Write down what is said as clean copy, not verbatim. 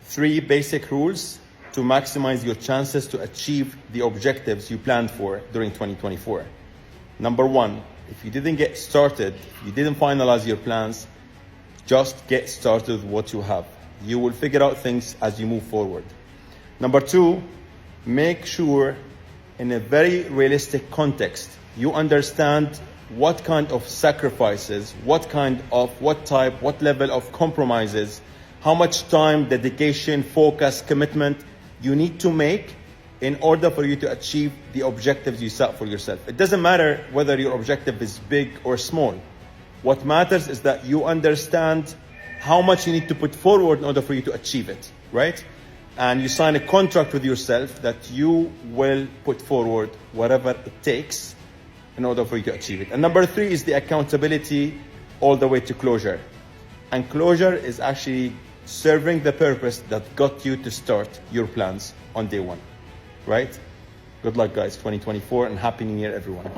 3 basic rules to maximize your chances to achieve the objectives you planned for during 2024. Number 1, if you didn't get started, you didn't finalize your plans, just get started with what you have. You will figure out things as you move forward. Number 2, make sure in a very realistic context, you understand what kind of sacrifices, what level of compromises, how much time, dedication, focus, commitment you need to make in order for you to achieve the objectives you set for yourself. It doesn't matter whether your objective is big or small. What matters is that you understand how much you need to put forward in order for you to achieve it, right? And you sign a contract with yourself that you will put forward whatever it takes in order for you to achieve it. And number 3 is the accountability all the way to closure. And closure is actually serving the purpose that got you to start your plans on day 1, right? Good luck, guys, 2024, and Happy New Year, everyone.